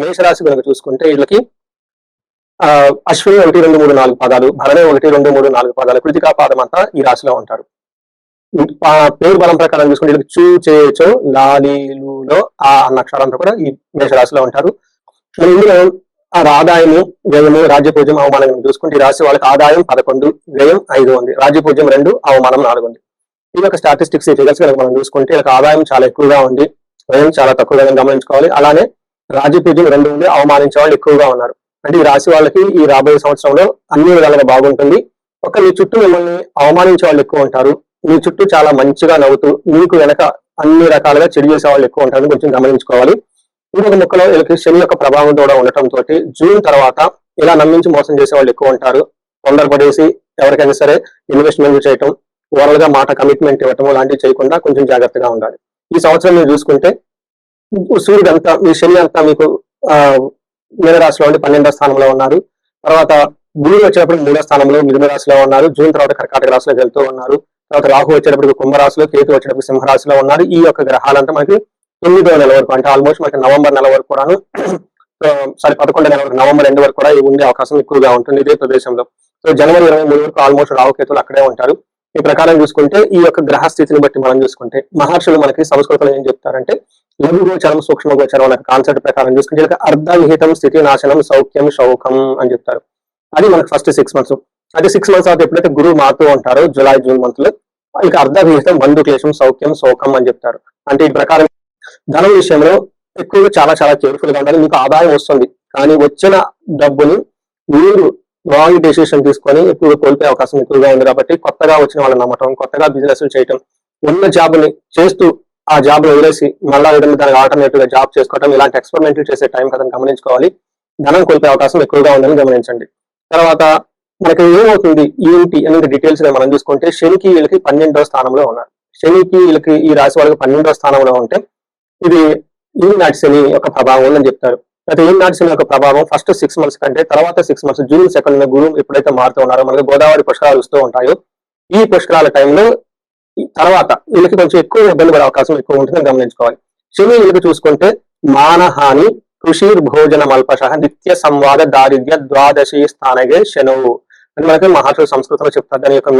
మేషరాశి కనుక చూసుకుంటే వీళ్ళకి అశ్విని 1, 2, 3, 4 పాదాలు, భరణి 1, 2, 3, 4 పాదాలు, కృతికా పాదం అంతా ఈ రాశిలో ఉంటారు. పేరు బలం ప్రకారం చూసుకుంటే వీళ్ళకి చూ చే చో లాలీలులో ఆ అన్న అక్షరాంతా కూడా ఈ మేషరాశిలో ఉంటారు. ఇందులో ఆదాయము, వ్యయము, రాజ్యపూజ్యం, అవమానం చూసుకుంటే ఈ రాశి వాళ్ళకి ఆదాయం 11, వ్యయం 5 ఉంది, రాజ్యపూజ్యం 2, అవమానం 4 ఉంది. ఈ యొక్క స్టాటిస్టిక్స్ ఈ ఫిగర్స్ కనుక మనం చూసుకుంటే వీళ్ళకి ఆదాయం చాలా ఎక్కువగా ఉంది, వ్యయం చాలా తక్కువగా గమనించుకోవాలి. అలానే రాజ్యపూజ్యం 2 ఉంది, అవమానించే వాళ్ళు ఎక్కువగా ఉన్నారు. అంటే ఈ రాశి వాళ్ళకి ఈ రాబోయే సంవత్సరంలో అన్ని విధాలుగా బాగుంటుంది. ఒక మీ చుట్టూ మిమ్మల్ని అవమానించే వాళ్ళు ఎక్కువ ఉంటారు, మీ చుట్టూ చాలా మంచిగా నవ్వుతూ మీకు వెనక అన్ని రకాలుగా చెడు చేసే వాళ్ళు ఎక్కువ ఉంటారని కొంచెం గమనించుకోవాలి. ఇంకొక ముక్కలో వీళ్ళకి శని యొక్క ప్రభావం కూడా ఉండటంతో జూన్ తర్వాత ఇలా నమ్మించి మోసం చేసే వాళ్ళు ఎక్కువ ఉంటారు. తొందరపడేసి ఎవరికైనా సరే ఇన్వెస్ట్మెంట్ చేయటం, ఓవరాల్ గా మాట కమిట్మెంట్ ఇవ్వటం లాంటివి చేయకుండా కొంచెం జాగ్రత్తగా ఉండాలి. ఈ సంవత్సరం మీరు చూసుకుంటే సూర్యుడు అంతా, మీ శని అంతా మీకు మీనరాశిలో ఉండి 12వ స్థానంలో ఉన్నారు. తర్వాత గురువు వచ్చేటప్పుడు 3వ స్థానంలో మిథున రాశిలో ఉన్నారు. జూన్ తర్వాత కర్కాటక రాశిలోకి వెళ్తూ ఉన్నారు. తర్వాత రాహు వచ్చేటప్పుడు కుంభరాశిలో, కేతు వచ్చేటప్పుడు సింహరాశిలో ఉన్నారు. ఈ యొక్క గ్రహాలంతా మనకి 9వ నెల వరకు, అంటే ఆల్మోస్ట్ మనకి నవంబర్ నెల వరకు కూడాను, 11వ నెల వరకు, నవంబర్ 2 వరకు కూడా ఉండే అవకాశం ఎక్కువగా ఉంటుంది ఇదే ప్రదేశంలో. సో జనవరి 23 వరకు ఆల్మోస్ట్ రాహుకేతులు అక్కడే ఉంటారు. ఈ ప్రకారం చూసుకుంటే ఈ యొక్క గ్రహ స్థితిని బట్టి మనం చూసుకుంటే మహర్షులు మనకి సంస్కృతంలో ఏం చెప్తారంటే లఘు గోచరం, సూక్ష్మ గోచరం అనే కాన్సెప్ట్ ప్రకారం చూసుకుంటే అర్ధవిహితం, స్థితి నాశనం, సౌఖ్యం, శౌకం అని చెప్తారు. అది మనకి ఫస్ట్ 6 months. అది 6 months తర్వాత ఎప్పుడైతే గురువు మారుతూ ఉంటారో జూలై, జూన్ మంత్ లో వాళ్ళకి అర్ధవిహితం, బంధు క్లేశం, సౌఖ్యం, శోకం అని చెప్తారు. అంటే ఈ ప్రకారం ధనం విషయంలో ఎక్కువగా చాలా చాలా కేర్ఫుల్ గా ఉండాలి. మీకు ఆదాయం వస్తుంది, కానీ వచ్చిన డబ్బుని మీరు రాంగ్ డెసిషన్ తీసుకొని ఎక్కువగా కోల్పోయే అవకాశం ఎక్కువగా ఉంది. కాబట్టి కొత్తగా వచ్చిన వాళ్ళని నమ్మటం, కొత్తగా బిజినెస్ చేయటం, ఉన్న జాబ్ ని చేస్తూ ఆ జాబ్ వదిలేసి మళ్ళా ఏదైనా దానికి ఆల్టర్నేటివ్ గా జాబ్ చేసుకోవడం, ఇలాంటి ఎక్స్పెరిమెంట్లు చేసే టైం కదా గమనించుకోవాలి. ధనం కోల్పోయే అవకాశం ఎక్కువగా ఉందని గమనించండి. తర్వాత మనకి ఏమవుతుంది ఏంటి అనేది డీటెయిల్స్ గా మనం చూసుకుంటే శనికి వీళ్ళకి 12వ స్థానంలో ఉన్నారు. శనికి వీళ్ళకి ఈ రాశి వాళ్ళకి 12వ స్థానంలో ఉంటే ఇది ఈనాటి శని యొక్క ప్రభావం ఉందని చెప్తారు. అయితే ఈనాటి శని యొక్క ప్రభావం ఫస్ట్ 6 months కంటే తర్వాత 6 months, జూన్ 2 గురువు ఎప్పుడైతే మారుతూ ఉన్నారో, మనకి గోదావరి పుష్కరాలు వస్తూ ఉంటాయో, ఈ పుష్కరాల టైంలో తర్వాత వీళ్ళకి కొంచెం ఎక్కువ ఇబ్బంది పడే అవకాశం ఎక్కువ ఉంటుందని గమనించుకోవాలి. శని వీళ్ళకి చూసుకుంటే మానహాని, కృషిర్ భోజన మల్పశ, నిత్య సంవాద దారిద్ర్య ద్వాదశి స్థానగే శనువు అని మనకి మహర్షులు సంస్కృతంలో చెప్తారు. దాని యొక్క